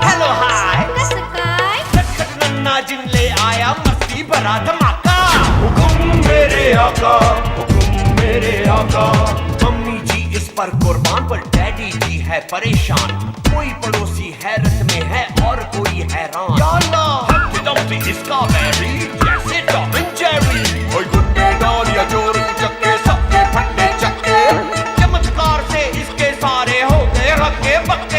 Hello hi कसं काय? नटखट नन्ना जिनले आया मस्ती भरा धमाका। हुकुम मेरे आका, हुकुम मेरे आका। मम्मी जी इस पर कुर्बान, पर डैडी जी है परेशान। कोई पड़ोसी हैरत में है और कोई हैरान। या अल्लाह, हम्प्टी डम्प्टी इसका बैरी जैसे टॉम एंड जेरी। ओए गुड्डे डालिया चोर चक्के सबके फट्टे चक्के। चमत्कार से इसके सारे हो गए हक्के बक्के।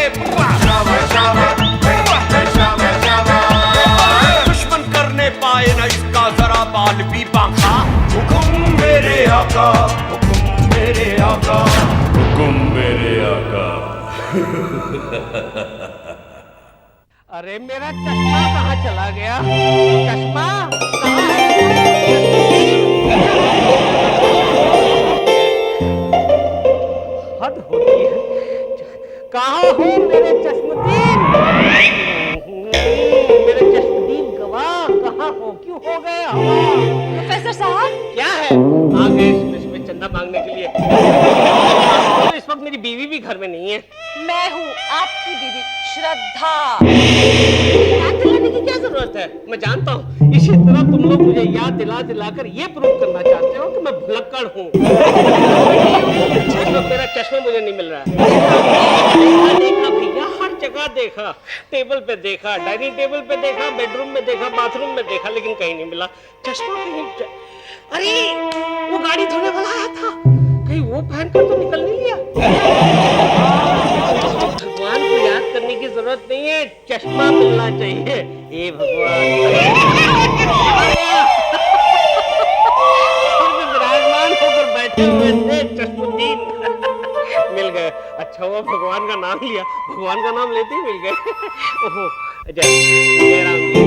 दुश्मन करने पाए ना इसका जरा बाल भी बांका। हुकुम मेरे आका, हुकुम मेरे आका, हुकुम मेरे आका। अरे मेरा चश्मा कहाँ चला गया? चश्मा कहाँ है? हद होती है। कहाँ हो मेरे चश्मदीन? मेरे चश्मदीन गवाह कहाँ हो? क्यों हो गए हवा? प्रोफेसर साहब, क्या है? आ गए इसमें चंदा मांगने के लिए। तो इस वक्त मेरी बीवी भी घर में नहीं है। मैं हूँ आपकी बीवी श्रद्धा। याद दिलाने की क्या जरूरत है? मैं जानता हूँ इसी तरह तुम लोग मुझे याद दिला दिलाकर ये प्रूव करना चाहते हो कि मैं भुलक्कड़ हूँ। मेरा चश्मा मुझे नहीं मिल रहा है। देखा देखा भैया, हर जगह देखा। टेबल पे देखा, डाइनिंग टेबल पे देखा, बेडरूम में देखा, बाथरूम में देखा, लेकिन कहीं नहीं मिला चश्मा। कहीं अरे वो गाड़ी धोने वाला आया था, कहीं वो पहनकर तो निकल नहीं लिया। भगवान को याद करने की जरूरत नहीं है, चश्मा मिलना चाहिए। हे भगवान, विराजमान होकर बैठे हुए थे चश्मुद्दीन। मिल गए। अच्छा हुआ भगवान का नाम लिया, भगवान का नाम लेते ही मिल गए। ओहो, जय राम जी।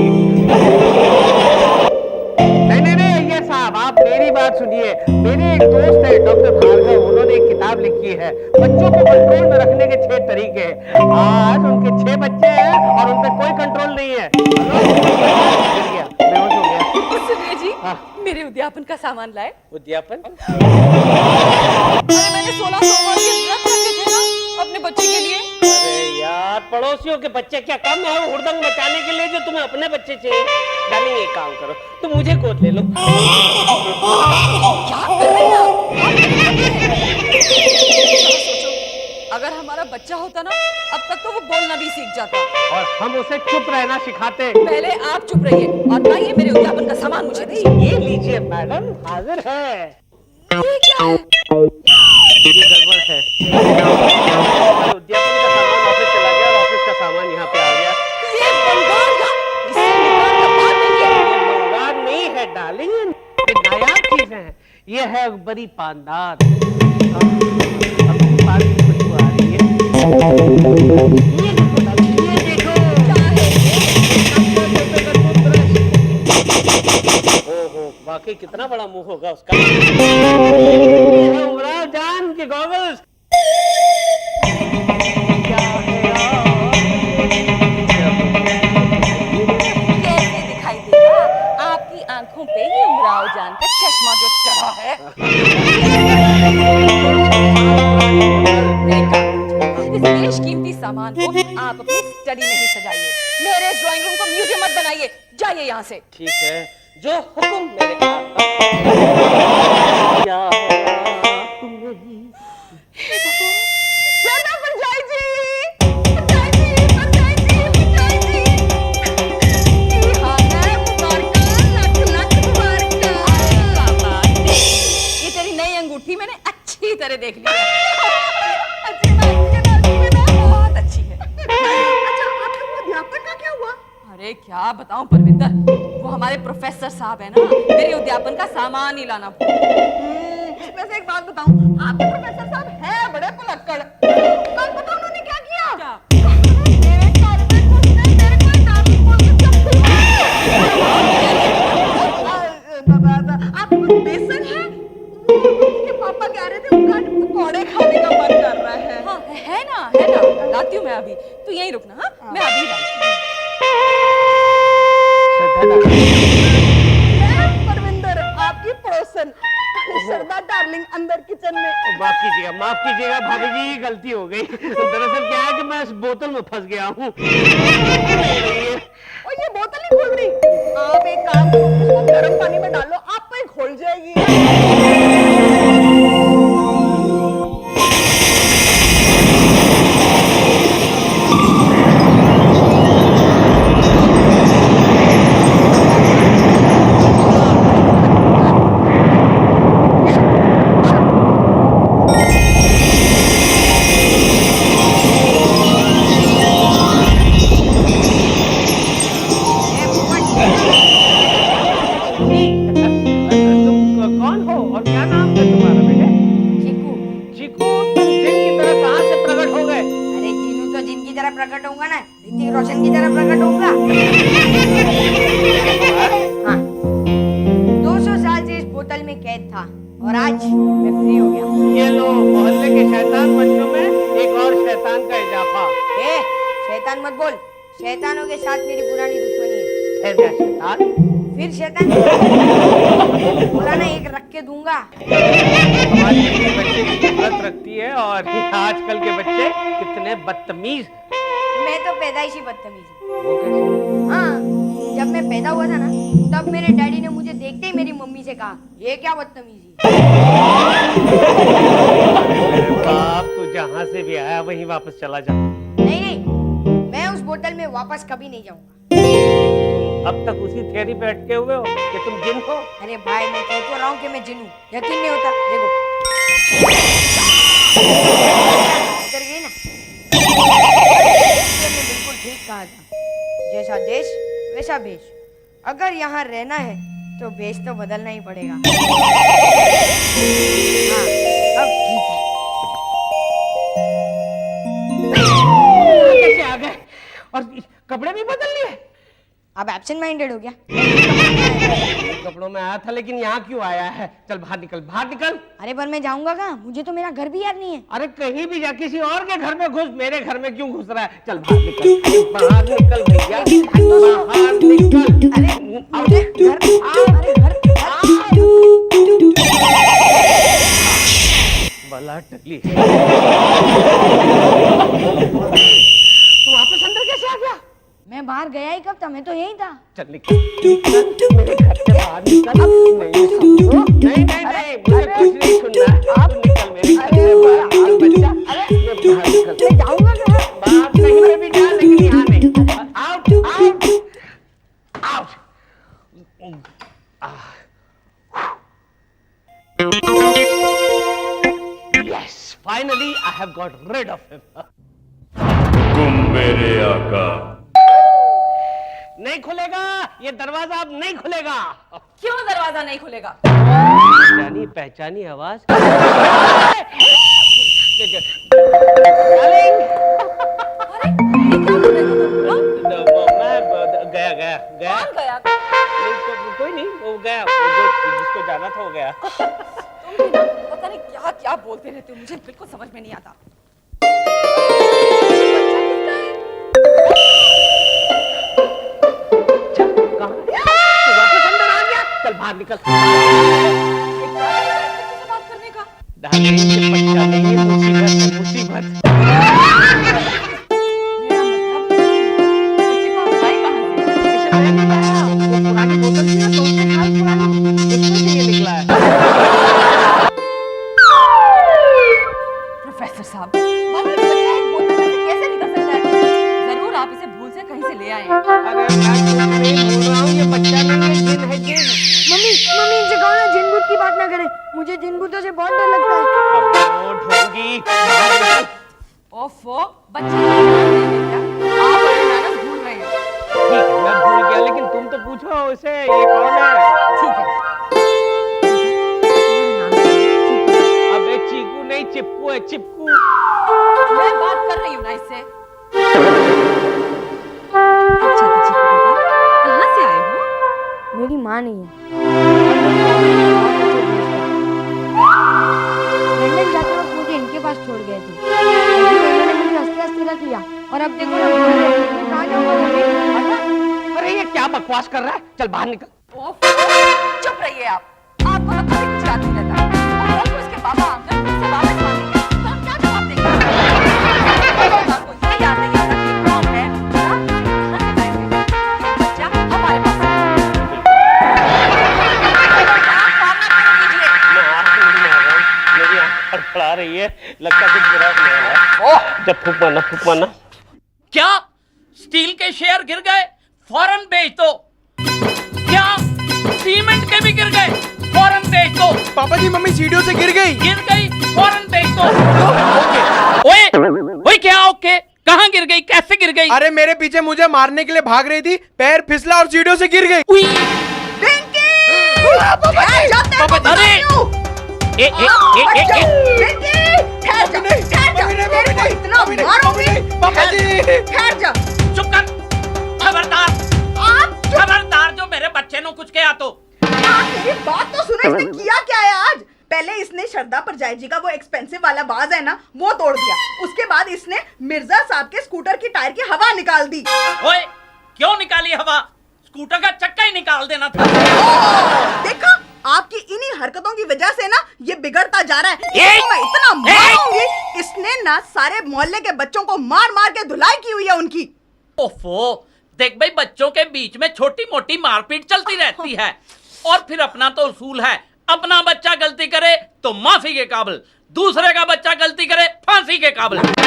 नहीं ये साहब, आप मेरी बात सुनिए। मेरे एक दोस्त है डॉक्टर भार्गव, उन्होंने एक किताब लिखी है बच्चों को कंट्रोल में रखने के 6 तरीके। आज उनके 6 बच्चे हैं और उन पे कोई कंट्रोल नहीं है। गिर गया, बेहोश हो गया। सुनिए जी, हाँ। मेरे उद्यापन का सामान लाए। उद्यापन? अरे मैंने 16 सोमवार के व्रत रखे थे ना अपने बच्चे के लिए। अरे यार, पड़ोसियों के बच्चे क्या कम है हुड़दंग मचाने के लिए जो तुम्हें अपने बच्चे चाहिए? डार्लिंग एक काम करो, तुम मुझे गोद ले लो। क्या कर रहे हैं आप? सोचो, अगर हमारा बच्चा होता ना, अब तक तो वो बोलना भी सीख जाता। और हम उसे चुप रहना सिखाते। पहले आप चुप रहिए और लाइए मेरे उद्यापन का सामान मुझे दीजिए। ये लीजिए मैडम, हाजिर है। ये क्या है? ये गड़बड़ है। उद्यापन का सामान ऑफिस चला गया और ऑफिस का सामान यहाँ पे आ गया। ये बंगाल का, इससे निकाल कर बात नहीं है। ये बंगाल नहीं है डार्लिंग, ये नायाब चीजें हैं। ये है बड़ी पानदार। पान की खुशबू आ रही है। ये देखो डार्लिंग, ये देखो। ओहो, वाकई कितना बड़ा मुंह होगा उसका। ये है उमराव जान के गॉगल्स। कैसे दिखाई देगा आपकी आंखों पे ये उमराव जान का चश्मा जो चढ़ा है? इस बेशकीमती सामान को आप अपनी स्टडी में ही सजाइए। मेरे ड्राइंग रूम को म्यूजियम मत बनाइए। जाइए यहाँ से। ठीक है, जो हुक्म मेरे क्या ये तेरी नई अंगूठी मैंने अच्छी तरह देख ली है। बहुत अच्छी है। अच्छा, आपके वो अध्यापक का क्या हुआ? अरे क्या बताऊं परविंदर, वो हमारे प्रोफेसर साहब है ना, मेरे उद्यापन का सामान ही लाना भूल। वैसे एक बात बताऊं, आपके प्रोफेसर साहब है बड़े भुलक्कड़। कल पता उन्होंने क्या किया? क्या? मेरे घर में घुसने मेरे को डार्लिंग बोल के चप्पू मारा। आप बेसन है? के पापा कह रहे थे उनका पकौड़े खाने का मन कर रहा है। हाँ, है ना, लाती हूँ मैं अभी। तू यहीं रुकना। हाँ, मैं अभी लाती हूँ। मैं परविंदर, आपकी पड़ोसन। श्रद्धा डार्लिंग अंदर अंदर किचन में। माफ कीजिएगा भाभी जी, गलती हो गई। दरअसल क्या है कि मैं इस बोतल में फंस गया हूँ। और ये बोतल नहीं खोल रही। आप एक काम करो, इसको गर्म पानी में डालो, आप पे खोल जाएगी। प्रकट होऊंगा ना, ऋतिक रोशन की तरह प्रकट होऊंगा। हाँ, 200 साल से इस बोतल में कैद था और आज मैं फ्री हो गया। ये लो, मोहल्ले के शैतान बच्चों में एक और शैतान का इजाफा। शैतान मत बोल, शैतानों के साथ मेरी पुरानी दुश्मनी है। शैतान? फिर शैतान बोला ना, एक रख के दूंगा। हमारी बच्चे की व्रत रखती है और आजकल के बच्चे कितने बदतमीज। मैं तो पैदाइशी बदतमीज हूँ। वो कैसे? हाँ, जब मैं पैदा हुआ था ना, तब मेरे डैडी ने मुझे देखते ही मेरी मम्मी से कहा, ये क्या बदतमीजी। बाप, तू जहाँ से भी आया वहीं वापस चला जा। नहीं, मैं उस बोतल में वापस कभी नहीं जाऊंगा। अब तक उसी थ्योरी पे अटके हुए हो कि तुम जिन हो। अरे भाई, मैं कह तो रहा हूँ कि मैं जिन हूँ, यकीन नहीं होता। देखो, उतर गई ना। बिल्कुल ठीक कहा था, जैसा देश वैसा भेष। अगर यहाँ रहना है तो भेष तो बदलना ही पड़ेगा। हाँ, अब ठीक है। कैसे आ गए और कपड़े भी बदल लिए? अब एब्सेंट माइंडेड हो गया। कपड़ों में आया था, लेकिन यहाँ क्यों आया है? चल बाहर निकल, बाहर निकल। अरे पर मैं जाऊंगा कहाँ? मुझे तो मेरा घर भी याद नहीं है। अरे कहीं भी जा, किसी और के घर में घुस, मेरे घर में क्यों घुस रहा है? चल बाहर निकल, बाहर निकल भैया, बाहर निकल। अरे मुझे घर, अरे घर, बला टकली। तू वापस अंदर कैसे आ गया? मैं बाहर गया ही कब था? मैं तो यही था। चल निकल, मेरे घर से बाहर निकल। नहीं, मुझे कुछ नहीं सुनना। आप निकल मेरे घर से बाहर, बच्चा। मैं बाहर निकल। मैं जाऊंगा कहाँ? बाहर कहीं पे भी जा, लेकिन यहाँ नहीं। Out, out, out. Yes, finally I have got rid of him. हुकुम मेरे आका। नहीं खुलेगा ये दरवाजा, अब नहीं खुलेगा। क्यों दरवाजा नहीं खुलेगा? पहचानी आवाज। अरे ये क्या कर रहे हो तुम? हाँ? मैं गया। कौन गया? कोई नहीं, वो गया, जिसको जाना था वो गया। तुम भी ना पता नहीं क्या क्या बोलते रहते हो, मुझे बिल्कुल समझ में नहीं आता। चल बाहर निकल। बात करने का बच्चा नहीं है, मुसीबत। मेरा मतलब बच्चे को आप लाए कहाँ से? वो पुरानी बोतल थी ना, तो उसके साथ पुरानी उसमें से ये निकला है। प्रोफेसर साहब, मालूम है बच्चा एक बोतल में से कैसे निकल सकता है? जरूर आप इसे भूल से कहीं से ले आए हैं। अरे मैं कुछ नहीं बोल रहा हूँ, ये बच्चा नहीं है, जिन है, जिन। मम्मी इनसे कहो ना जिन भूत की बात ना करे। मुझे जिन भूतों से बहुत डर लगता है। अब ढोंगी। ओफो, बच्चे को ध्यान नहीं देता। आप बड़े मैनर्स भूल रहे हैं। ठीक है, मैं भूल गया, लेकिन तुम तो पूछो उसे, ये कौन है? ठीक है। अबे चीकू नहीं, चिप्कू है, चिप्कू। मैं बात कर रही हूँ ना इससे। अच्छा तो चिप्कू बेटा, कहाँ से आए हो? मेरी माँ नहीं है। लंदन जाते वक्त मुझे इनके पास छोड़ गए थे। उन्होंने मुझे हंसते रख लिया और अब देखो ना, मैं कहाँ जाऊँगा मम्मी? अरे ये क्या बकवास कर रहा है? चल बाहर निकल। ओफो, चुप रहिए आप। आपको तो कभी कुछ याद नहीं रहता। और उसके बाबा आकर मुझसे वापस मांगेंगे तो हम क्या जवाब देंगे? बाबा को ये याद नहीं आता कि कौन है ना, कहाँ से लाएंगे? ये बच्चा हमारे पास है। आप मारना बंद कीजिए। मैं आँख नहीं मार रहा हूँ, मेरी आँख फड़फड़ा रही है, लगता कुछ बुरा नहीं हो रहा है। जब फूक मारना। क्या स्टील के शेयर गिर गए? फौरन बेच दो। क्या सीमेंट के भी गिर गए? फौरन बेच दो। पापा जी मम्मी सीढ़ियों से गिर गई। फौरन बेच दो। ओए क्या ओके? कहाँ गिर गई? कैसे गिर गई? अरे मेरे पीछे मुझे मारने के लिए भाग रही थी, पैर फिसला और सीढ़ियों से गिर गई। अरे चुप कर। खबरदार जो मेरे बच्चे नु कुछ कहा तो। मेरी बात तो सुनो, इसने किया क्या है आज? पहले इसने श्रद्धा परजाई जी का वो एक्सपेंसिव वाला बाज है ना, वो तोड़ दिया। उसके बाद इसने मिर्जा साहब के स्कूटर की टायर की हवा निकाल दी। ओए क्यों निकाली हवा? स्कूटर का चक्का ही निकाल देना था। देखा, आपकी इन्हीं हरकतों की वजह से ना ये बिगड़ता जा रहा है। इसको मैं इतना मारूंगी, इसने ना सारे मोहल्ले के बच्चों को मार मार के धुलाई की हुई है उनकी। ओफो, देख भाई, बच्चों के बीच में छोटी मोटी मारपीट चलती रहती है, और फिर अपना तो उसूल है, अपना बच्चा गलती करे तो माफी के काबिल, दूसरे का बच्चा गलती करे फांसी के काबिल। लगता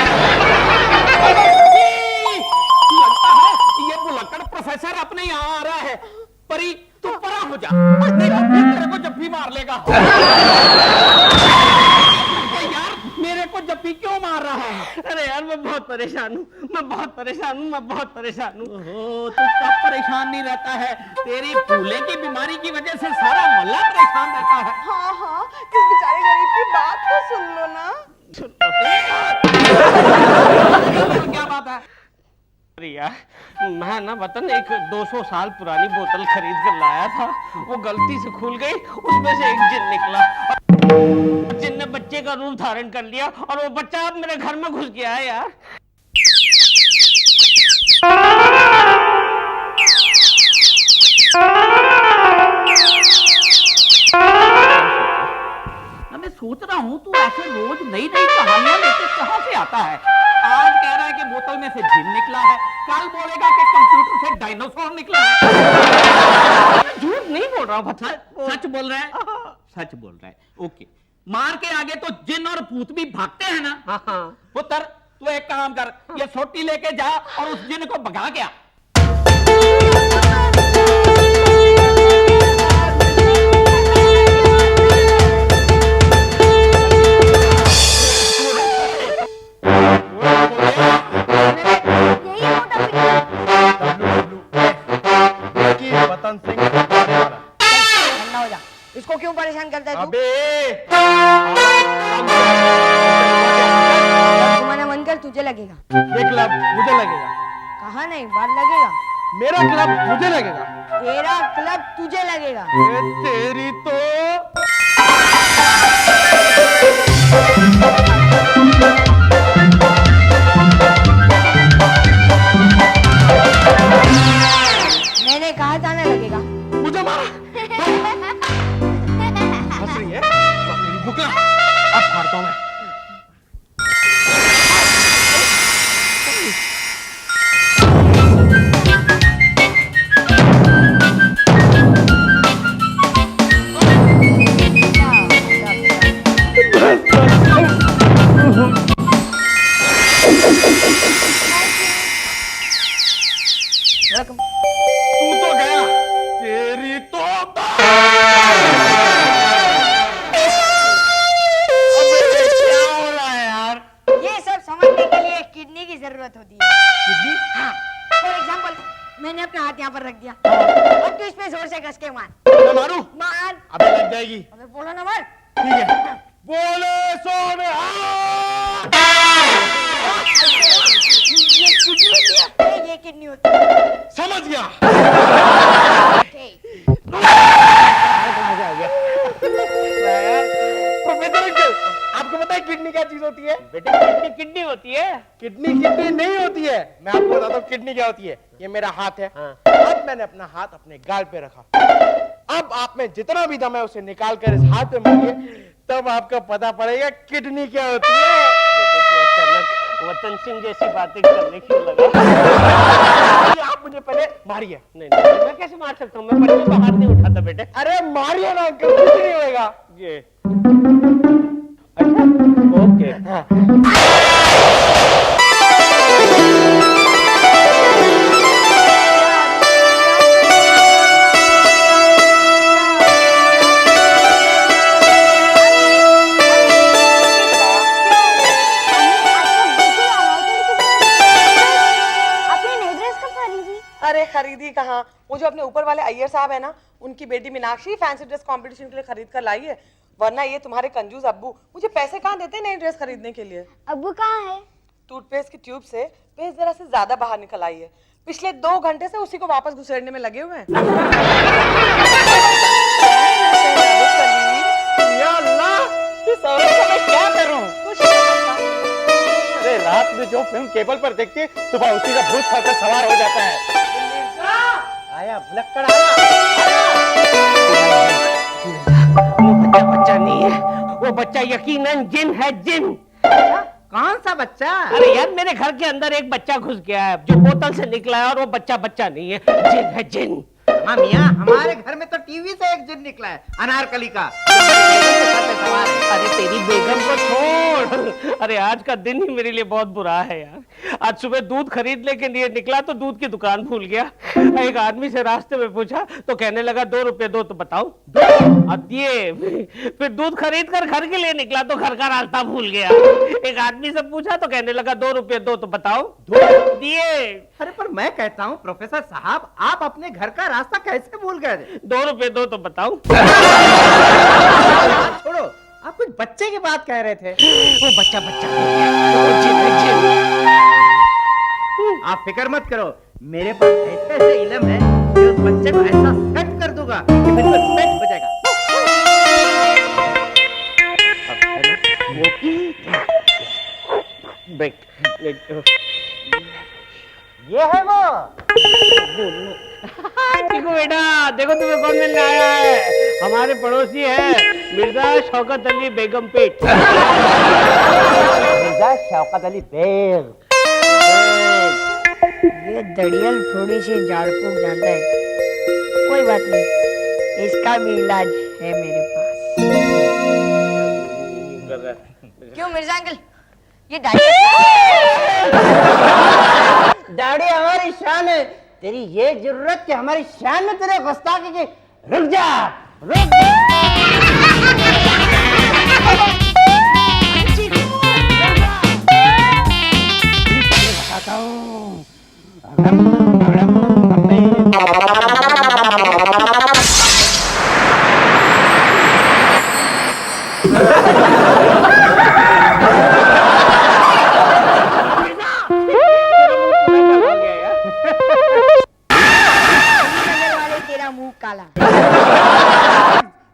है ये बुलक्कड़ प्रोफेसर अपने यहाँ आ रहा है। परी तू परा हो जा, नहीं तो फिर तेरे को जब भी मार लेगा। यार मेरे को जप्पी क्यों मार रहा है? अरे यार मैं बहुत परेशान हूँ। तू कब परेशान नहीं रहता है? तेरी फूले की बीमारी की वजह से सारा मोहल्ला परेशान रहता है। हाँ हाँ, इस बेचारे गरीब की बात तो सुन लो ना। क्या बात है? यार मैं ना वतन एक 200 साल पुरानी बोतल खरीद कर लाया था, वो गलती से खुल गई, उसमें से एक जिन निकला। जिन ने बच्चे का रूप धारण कर लिया और वो बच्चा अब मेरे घर में घुस गया है यार। मैं सोच रहा हूँ तू ऐसे रोज नई नई कहानियां लेके कहाँ से आता है? आज कह रहा है कि बोतल में से जिन निकला है, कल बोलेगा कि कंप्यूटर से डायनासोर निकला है। झूठ नहीं बोल रहा हूँ, सच बोल रहा है? सच बोल रहा है, ओके। मार के आगे तो जिन और भूत भी भागते हैं ना। हाँ। पुत्र तू एक काम कर, ये सोटी लेके जा और उस जिन को भगा के आ। इसको क्यों परेशान करता है तू? मैंने मन कर तुझे लगेगा। ये क्लब मुझे लगेगा। कहा नहीं, बात लगेगा। मेरा क्लब मुझे लगेगा। तेरा क्लब तुझे लगेगा। तेरी तो मैंने कहा था ना लगेगा। मुझे मारा। हंस रही है? मेरी बुकला अब फाड़ता हूं मैं। तू तो गया, तेरी तो क्या हो रहा है यार? ये सब समझने के लिए किडनी की जरूरत होती है। किडनी? हाँ, फॉर एग्जाम्पल मैंने अपना हाथ यहाँ पर रख दिया, अब तू इस पे जोर से कस के मार। मैं मारू? मार। अबे लग जाएगी। अबे बोलो ना मार। ठीक है, बोले सोने ये किडनी होती है। समझ गया। प्रोफेसर अंकल, आपको पता है किडनी क्या चीज होती है? बेटे किडनी होती है। किडनी नहीं होती है। मैं आपको बताता हूँ किडनी क्या होती है। ये मेरा हाथ है। हाँ। अब मैंने अपना हाथ अपने गाल पे रखा, अब आप में जितना भी दम है उसे निकाल कर इस हाथ में मारिए, तब आपका पता पड़ेगा किडनी क्या होती है। अचानक वतन सिंह जैसी बातें करने क्यों लगा? आप मुझे पहले मारिए। नहीं नहीं, मैं कैसे मार सकता हूँ? मैं पढ़ने का हाथ नहीं उठाता बेटे। अरे मारिए ना अंकल, कुछ नहीं होएगा। ये अच्छा, ओके। अरे खरीदी कहाँ, वो जो अपने ऊपर वाले अय्यर साहब है ना, उनकी बेटी मीनाक्षी फैंसी ड्रेस कंपटीशन के लिए खरीद कर लाई है। वरना ये तुम्हारे कंजूस अब्बू मुझे पैसे कहाँ देते नई ड्रेस खरीदने के लिए। अब्बू कहाँ है? टूथपेस्ट की ट्यूब से पेस्ट जरा से ज्यादा बाहर निकल आई है। पिछले 2 घंटे से उसी को वापस घुसेड़ने में लगे हुए हैं। या अल्लाह, इस औरत को मैं क्या करूं? कुछ नहीं करता। अरे रात में जो फिल्म केबल पर देखती है, सुबह उसी का भूत खाकर सवार हो जाता है। आया भुलक्कड़ आया। वो बच्चा बच्चा नहीं है, वो बच्चा यकीनन जिन है, जिन। कौन सा बच्चा? अरे यार, मेरे घर के अंदर एक बच्चा घुस गया है जो बोतल से निकला है, और वो बच्चा बच्चा नहीं है, जिन है, जिन। हाँ मियाँ, हमारे घर में तो टीवी से एक जिन निकला है, अनारकली का। अरे तेरी बेगम को छोड़। अरे आज का दिन ही मेरे लिए बहुत बुरा है यार। आज सुबह दूध खरीदने के लिए निकला तो दूध की दुकान भूल गया। एक आदमी से रास्ते में पूछा तो कहने लगा 2 रुपए दो, तो बताओ अब दिए। फिर दूध खरीद कर घर के लिए निकला तो घर का रास्ता भूल गया। एक आदमी से पूछा तो कहने लगा 2 रुपए दो, तो बताओ दिए। अरे पर मैं कहता हूँ प्रोफेसर साहब, आप अपने घर का रास्ता कैसे भूल गए? 2 रुपए दो, तो बताओ। छोड़ो, आप कुछ बच्चे की बात कह रहे थे। वो बच्चा बच्चा नहीं है, वो जिन है, जिन। आप फिक्र मत करो, मेरे पास ऐसे ऐसे इल्म है कि उस बच्चे को ऐसा सेट कर दूंगा कि बिल्कुल सेट हो जाएगा। ये है वो। देखो बेटा, देखो तुम्हें कौन मिलने आया है। हमारे पड़ोसी है मिर्जा शौकत अली बेगम पेट। मिर्जा शौकत अली बेग। ये दड़ियल थोड़ी सी झाड़ फूक जानता है। कोई बात नहीं, इसका भी इलाज है मेरे पास। क्यों मिर्जा अंकल, ये दाढ़ी दाढ़ी हमारी शान है, तेरी ये जरूरत कि हमारी शान में तेरे गुस्ताखी की। रुक जा, रुक जा। बताता हूँ। तेरा मुंह काला।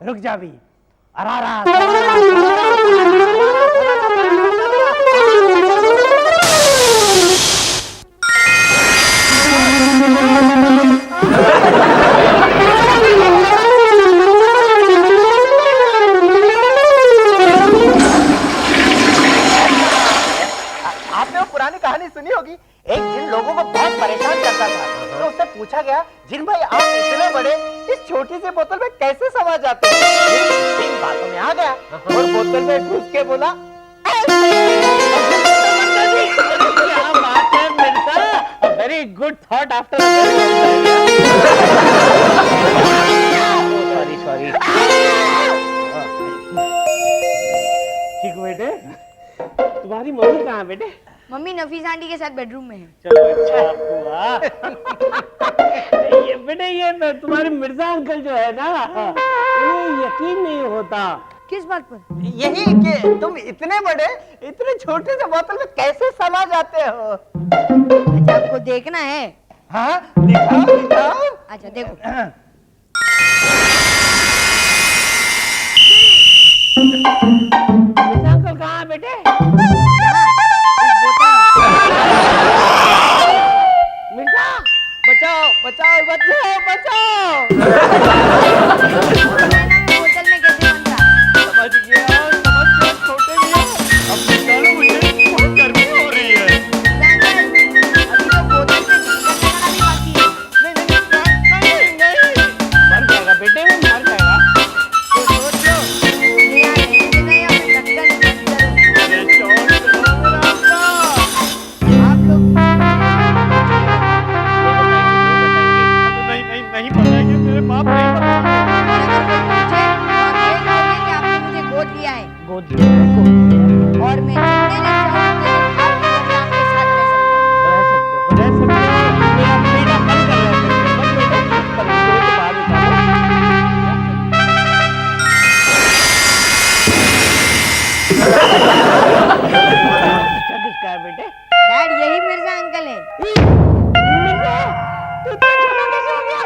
रुक जा भी। अरारा। आपने वो पुरानी कहानी सुनी होगी, एक जिन लोगों को बहुत परेशान करता था, तो उससे पूछा गया, जिन भाई आप इतने बड़े इस छोटी सी बोतल में कैसे समा जाते हैं? जिन बातों में आ गया और बोतल में घुस के बोला, क्या बात है Mirza, very good thought after sorry sorry. ठीक बेटे, तुम्हारी मम्मी कहाँ है बेटे? मम्मी नफीस आंटी के साथ बेडरूम में है। चलो अच्छा हुआ। ये बेटे, ये तुम्हारे मिर्जा अंकल जो है ना, ये यकीन नहीं होता। किस बात पर? यही कि तुम इतने बड़े इतने छोटे से बोतल में कैसे समा जाते हो? अच्छा आपको देखना है? हाँ दिखाओ दिखाओ। अच्छा देखो। मिर्जा अंकल कहाँ है बेटे? इस बोतल में। मिर्जा बचाओ बचाओ बचाओ बचाओ। बोतल में कैसे बन रहा? समझ गया छोटे भैया। अब निकालो मुझे, बहुत गर्मी हो रही है। अभी तो बोतल पे ढक्कन लगाना भी बाकी है। नहीं मर जाएगा बेटे, में मर जाएगा। तो सोच लो। नहीं यार, रहने देना या फिर ढक्कन बंद करो। अरे छोड़ दो मेरा अब्बा। आप लोग नहीं बताएंगे, मेरे बाप नहीं बताएंगे। अगर कोई पूछे तो आप यही कहोगे कि आपने मुझे गोद लिया है गोद लिया है, गोद लिया है। और मैं जितने दिन चाहूं उतने दिन आपके साथ रह सकता हूं। रह सकते हो मेरा बेटा बनकर रह सकते हो, बस बेटा पर इसको तो बाहर निकालो। अच्छा किसका है बेटे? डैड, यही मिर्जा अंकल है। मिर्जा, तू इतना छोटा कैसे हो गया?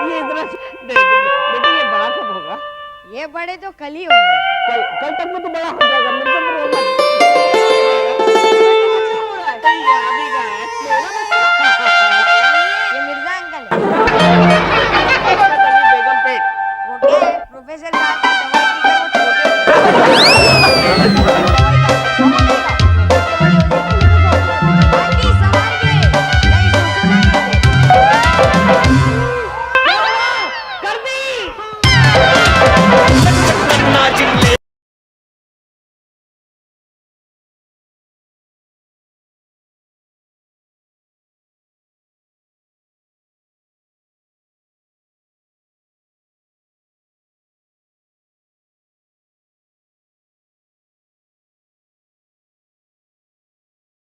ये इतना बेटे ये बड़ा कब होगा? ये बड़े तो कल ही होंगे। कल तक में तो बड़ा हो जाएगा। मिर्जा पर रोना। अभी का है।